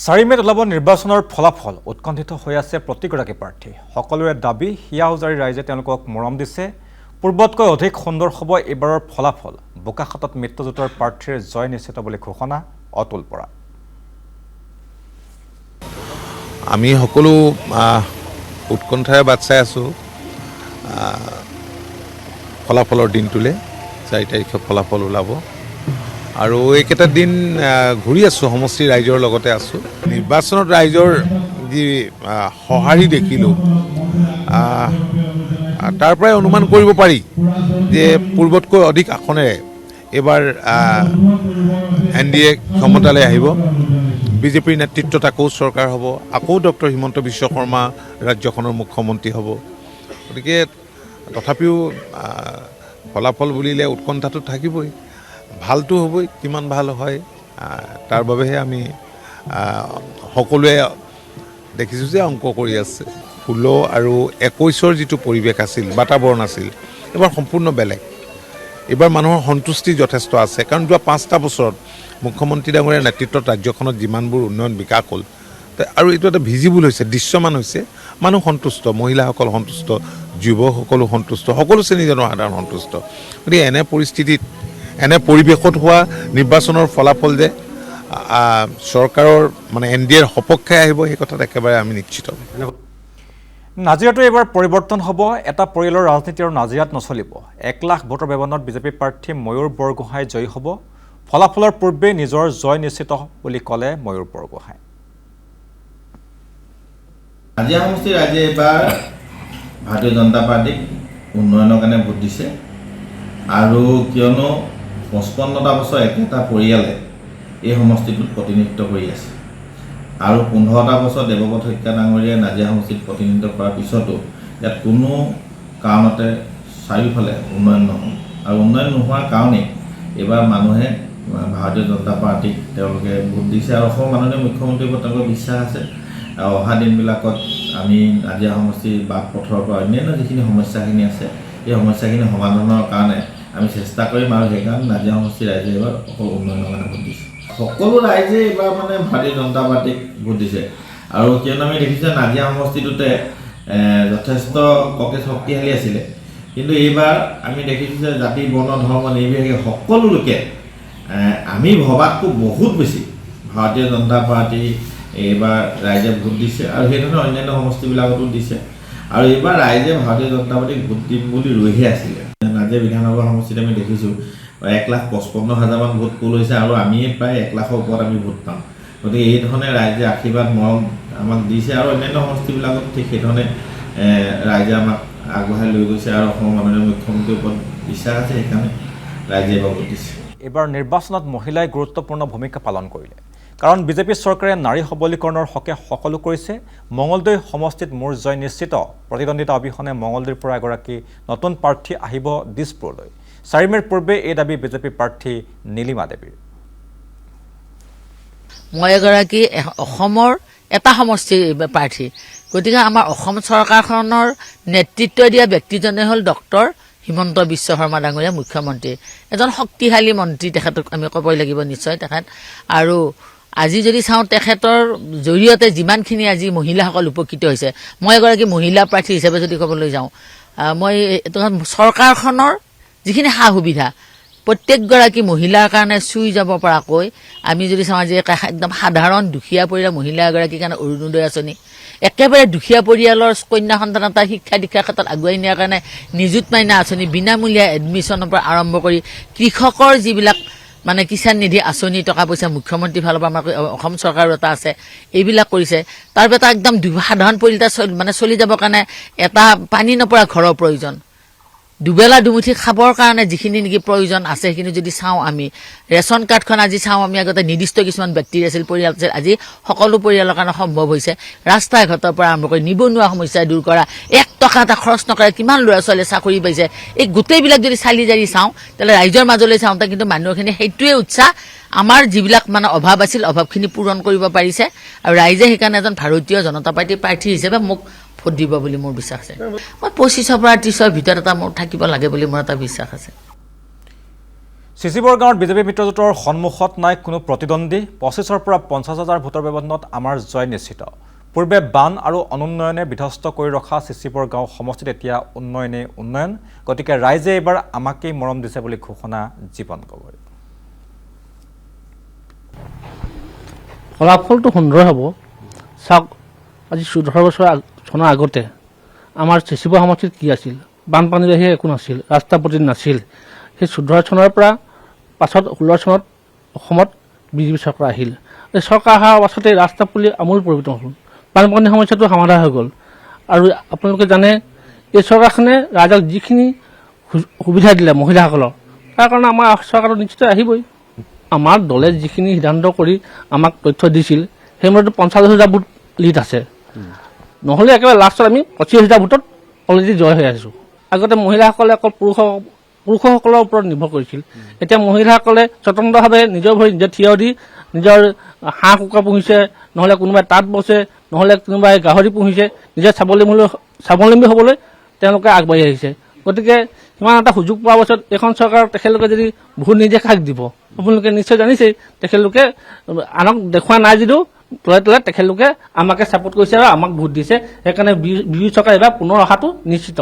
4 মে'ত ওলাব নিৰ্বাচনৰ ফলাফল উৎকণ্ঠিত হৈ আছে প্ৰতিগৰাকী প্ৰাৰ্থী সকলোৰে দাবী হিয়া উজাৰি ৰাইজে তেওঁলোকক মৰম দিছে পূৰ্বতকৈ অধিক সুন্দৰ হ'ব এবাৰৰ ফলাফল বোকাখাতত মিত্ৰজোঁটৰ প্ৰাৰ্থীৰ জয় নিশ্চিত বুলি ঘোষণা অতুল পৰা আমি সকলো উৎকণ্ঠাৰে বাট চাই আছো ফলাফলৰ দিনটোলে 4 তাৰিখে ফলাফল ওলাব আৰু এইকেইটা দিন ঘূৰি আছো সমষ্টিৰ ৰাইজৰ লগতে আছো নিৰ্বাচনত ৰাইজৰ যি সঁহাৰি দেখিলো তাৰ পৰাই অনুমান কৰিব পাৰি যে পূৰ্বতকৈ অধিক আসনেৰে এবাৰ এনডিএ ক্ষমতালৈ আহিব বিজেপিৰ নেতৃত্বত আকৌ চৰকাৰ হ'ব আকৌ ডক্টৰ হিমন্ত বিশ্ব শৰ্মা ৰাজ্যখনৰ মুখ্যমন্ত্ৰী হ'ব গতিকে তথাপিও ফলাফল বুলিলে উৎকণ্ঠাটো থাকিবই ভালটো হ'বই কিমান ভাল হয় তাৰ বাবেহে আমি সকলোৱে দেখিছোঁ যে অংক কৰি আছে 16 আৰু 21ৰ যিটো পৰিৱেশ আছিল বাতাবৰণ আছিল এবাৰ সম্পূৰ্ণ বেলেগ এবাৰ মানুহৰ সন্তুষ্টি যথেষ্ট আছে কাৰণ যোৱা 5টা বছৰত মুখ্যমন্ত্ৰী ডাঙৰীয়াৰ নেতৃত্বত ৰাজ্যখনত যিমানবোৰ উন্নয়ন বিকাশ হ'ল আৰু এইটো এটা ভিজিবল হৈছে দৃশ্যমান হৈছে মানুহ সন্তুষ্ট মহিলাসকল সন্তুষ্ট যুৱকসকলো সন্তুষ্ট সকলো শ্ৰেণীৰ জনসাধাৰণ সন্তুষ্ট গতিকে এনে পৰিস্থিতিত এনে পৰিৱেশত হোৱা নিৰ্বাচনৰ ফলাফল যে চৰকাৰৰ মানে এনডিএৰ সপক্ষে আহিব সেই কথাত একেবাৰে আমি নিশ্চিত নাজিৰাটো এবাৰ পৰিৱৰ্তন হ'ব এটা পৰিয়ালৰ ৰাজনীতি আৰু নাজিৰাত নচলিব 1 লাখ ভোটৰ ব্যৱধানত বিজেপি প্ৰাৰ্থী ময়ূৰ বৰগোহাঁই জয়ী হ'ব ফলাফলৰ পূৰ্বে নিজৰ জয় নিশ্চিত বুলি ক'লে ময়ূৰ বৰগোহাঁই নাজিৰা সমষ্টিৰ ৰাইজে এবাৰ ভাৰতীয় জনতা পাৰ্টীক উন্নয়নৰ কাৰণে ভোট দিছে আৰু কিয়নো 55টা বছৰ একেটা পৰিয়ালে এই সমষ্টিটোত প্ৰতিনিধিত্ব কৰি আছে আৰু 15টা বছৰ দেৱব্ৰত শইকীয়া ডাঙৰীয়াই নাজিৰা সমষ্টিত প্ৰতিনিধিত্ব কৰাৰ পিছতো ইয়াত কোনো কাৰণতে চাৰিওফালে উন্নয়ন নহ'ল আৰু উন্নয়ন নোহোৱাৰ কাৰণেই এইবাৰ মানুহে ভাৰতীয় জনতা পাৰ্টীক তেওঁলোকে ভোট দিছে আৰু অসমৰ মাননীয় মুখ্যমন্ত্ৰীৰ ওপৰত তেওঁলোকৰ বিশ্বাস আছে আৰু অহা দিনবিলাকত আমি নাজিৰা সমষ্টিৰ বাট পথৰ পৰা অন্যান্য যিখিনি সমস্যাখিনি আছে এই সমস্যাখিনি সমাধানৰ কাৰণে আমি চেষ্টা কৰিম আৰু সেইকাৰণে নাজিৰা সমষ্টিৰ ৰাইজে এবাৰ অকল উন্নয়নৰ কাৰণে ভোট দিছে সকলো ৰাইজে এবাৰ মানে ভাৰতীয় জনতা পাৰ্টীক ভোট দিছে আৰু কিয়নো আমি দেখিছোঁ নাজিৰা সমষ্টিটোতে যথেষ্ট কংগ্ৰেছ শক্তিশালী আছিলে কিন্তু এইবাৰ আমি দেখিছোঁ যে জাতি বৰ্ণ ধৰ্ম নিৰ্বিশেষে সকলো লোকে আমি ভবাতকৈ বহুত বেছি ভাৰতীয় জনতা পাৰ্টী এইবাৰ ৰাইজে ভোট দিছে আৰু সেইধৰণে অন্যান্য সমষ্টিবিলাকতো দিছে আৰু এইবাৰ ৰাইজে ভাৰতীয় জনতা পাৰ্টীক ভোট দিম বুলি ৰৈহে আছিলে নাজিৰা বিধানসভা সমষ্টিত আমি দেখিছোঁ 1,55,000 মান ভোট পোল হৈছে আৰু আমি প্ৰায় 1 লাখৰ ওপৰত আমি ভোট পাম গতিকে এই ধৰণে ৰাইজে আশীৰ্বাদ মৰম আমাক দিছে আৰু অন্যান্য সমষ্টিবিলাকত ঠিক সেইধৰণে ৰাইজে আমাক আগবঢ়াই লৈ গৈছে আৰু অসমৰ মাননীয় মুখ্যমন্ত্ৰীৰ ওপৰত বিশ্বাস আছে সেইকাৰণে ৰাইজে এবাৰ ভোট দিছে এবাৰ নিৰ্বাচনত মহিলাই গুৰুত্বপূৰ্ণ ভূমিকা পালন কৰিলে কাৰণ বিজেপি চৰকাৰে নাৰী সবলীকৰণৰ হকে সকলো কৰিছে মঙলদৈ সমষ্টিত মোৰ জয় নিশ্চিত প্ৰতিদ্বন্দ্বিতা অবিহনে মঙলদৈৰ পৰা এগৰাকী নতুন প্ৰাৰ্থী আহিব দিছপুৰলৈ 4 মে'ৰ পূৰ্বে এই দাবী বিজেপি প্ৰাৰ্থী নীলিমা দেৱীৰ মই এগৰাকী অসমৰ এটা সমষ্টিৰ প্ৰাৰ্থী গতিকে আমাৰ অসম চৰকাৰখনৰ নেতৃত্ব দিয়া ব্যক্তিজনে হ'ল ডক্টৰ হিমন্ত বিশ্ব শৰ্মা ডাঙৰীয়া মুখ্যমন্ত্ৰী এজন শক্তিশালী মন্ত্ৰী তেখেতক আমি ক'বই লাগিব নিশ্চয় তেখেত আৰু আজি যদি চাওঁ তেখেতৰ জৰিয়তে যিমানখিনি আজি মহিলাসকল উপকৃত হৈছে মই এগৰাকী মহিলা প্ৰাৰ্থী হিচাপে যদি ক'বলৈ যাওঁ মই চৰকাৰখনৰ যিখিনি সা সুবিধা প্ৰত্যেকগৰাকী মহিলাৰ কাৰণে চুই যাব পৰাকৈ আমি যদি চাওঁ যে একদম সাধাৰণ দুখীয়া পৰিয়ালৰ মহিলা এগৰাকীৰ কাৰণে অৰুণোদয় আঁচনি একেবাৰে দুখীয়া পৰিয়ালৰ কন্যা সন্তান এটা শিক্ষা দীক্ষাৰ ক্ষেত্ৰত আগুৱাই নিয়াৰ কাৰণে নিযুত মাইনা আঁচনি বিনামূলীয়া এডমিশ্যনৰ পৰা আৰম্ভ কৰি কৃষকৰ যিবিলাক মানে কিষাণ নিধি আঁচনি টকা পইচা মুখ্যমন্ত্ৰীৰ ফালৰ পৰা আমাৰ অসম চৰকাৰৰ এটা আছে এইবিলাক কৰিছে তাৰ এটা একদম সাধাৰণ পৰিয়াল মানে চলি যাবৰ কাৰণে এটা পানী নপৰা ঘৰৰ প্ৰয়োজন দুবেলা দুমুঠি খাবৰ কাৰণে যিখিনি নেকি প্ৰয়োজন আছে সেইখিনি যদি চাওঁ আমি ৰেচন কাৰ্ডখন আজি চাওঁ আমি আগতে নিৰ্দিষ্ট কিছুমান ব্যক্তিৰ আছিল পৰিয়াল আছিল আজি সকলো পৰিয়ালৰ কাৰণে সম্ভৱ হৈছে ৰাস্তা ঘাটৰ পৰা আৰম্ভ কৰি নিবনুৱা সমস্যা দূৰ কৰা 1 টকা এটা খৰচ নকৰে কিমান ল'ৰা ছোৱালীয়ে চাকৰি পাইছে এই গোটেইবিলাক যদি চালি জাৰি চাওঁ তেতিয়াহ'লে ৰাইজৰ মাজলৈ চাওঁতে কিন্তু মানুহখিনি সেইটোৱে উৎসাহ আমাৰ যিবিলাক মানে অভাৱ আছিল অভাৱখিনি পূৰণ কৰিব পাৰিছে আৰু ৰাইজে সেইকাৰণে এজন ভাৰতীয় জনতা পাৰ্টীৰ প্ৰাৰ্থী হিচাপে মোক ভোট দিব বুলি মোৰ বিশ্বাস আছে মই 25ৰ পৰা 30ৰ ভিতৰত এটা মোৰ থাকিব লাগে বুলি মোৰ এটা বিশ্বাস আছে চিচিবৰ গাঁৱত বিজেপি মিত্ৰজোঁটৰ সন্মুখত নাই কোনো প্ৰতিদ্বন্দ্বী 25,000 পৰা 50,000 ভোটৰ ব্যৱধানত আমাৰ জয় নিশ্চিত পূৰ্বে বান আৰু অনুন্নয়নে বিধ্বস্ত কৰি ৰখা চিচিবৰ গাঁও সমষ্টিত এতিয়া উন্নয়ন গতিকে ৰাইজে এইবাৰ আমাকেই মৰম দিছে বুলি ঘোষণা জীৱন গগৈ ফলাফলটো সুন্দৰ হ'ব চাওক আজি 14 বছৰ চনৰ আগতে আমাৰ চিচিবৰ সমষ্টিত কি আছিল বানপানীৰ বাহিৰে একো নাছিল ৰাস্তা পদূলি নাছিল সেই 14 চনৰ পৰা পাছত 16 চনত অসমত বিজেপি চৰকাৰ আহিল এই চৰকাৰ অহাৰ পাছতে ৰাস্তা পদূলি আমূল পৰিৱৰ্তন হ'ল বানপানীৰ সমস্যাটো সমাধান হৈ গ'ল আৰু আপোনালোকে জানে এই চৰকাৰখনে ৰাইজক যিখিনি সুবিধা দিলে মহিলাসকলক তাৰ কাৰণে আমাৰ চৰকাৰটো নিশ্চিত আহিবই আমাৰ দলে যিখিনি সিদ্ধান্ত কৰি আমাক তথ্য দিছিল সেইমতে 50,000 ভোট লিড আছে নহ'লে একেবাৰে লাষ্টত আমি 25,000 ভোটত অলৰেডি জয় হৈ আছোঁ আগতে মহিলাসকলে অকল পুৰুষসকলৰ ওপৰত নিৰ্ভৰ কৰিছিল এতিয়া মহিলাসকলে স্বতন্ত্ৰভাৱে নিজৰ ভৰি নিজে থিয় দি নিজৰ হাঁহ কুকুৰা পুহিছে নহ'লে কোনোবাই তাঁত বছে নহ'লে কোনোবাই গাহৰি পুহিছে নিজে স্বাৱলম্বী হ'বলৈ তেওঁলোকে আগবাঢ়ি আহিছে গতিকে সিমান এটা সুযোগ পোৱাৰ পাছত এখন চৰকাৰক তেখেতলোকে যদি ভোট নিদিয়ে কাক দিব আপোনালোকে নিশ্চয় জানিছেই তেখেতলোকে আনক দেখুওৱা নাই যদিও তলে তলে তেখেতলোকে আমাকে ছাপোৰ্ট কৰিছে আৰু আমাক ভোট দিছে সেইকাৰণে বিজেপি চৰকাৰ এইবাৰ পুনৰ অহাটো নিশ্চিত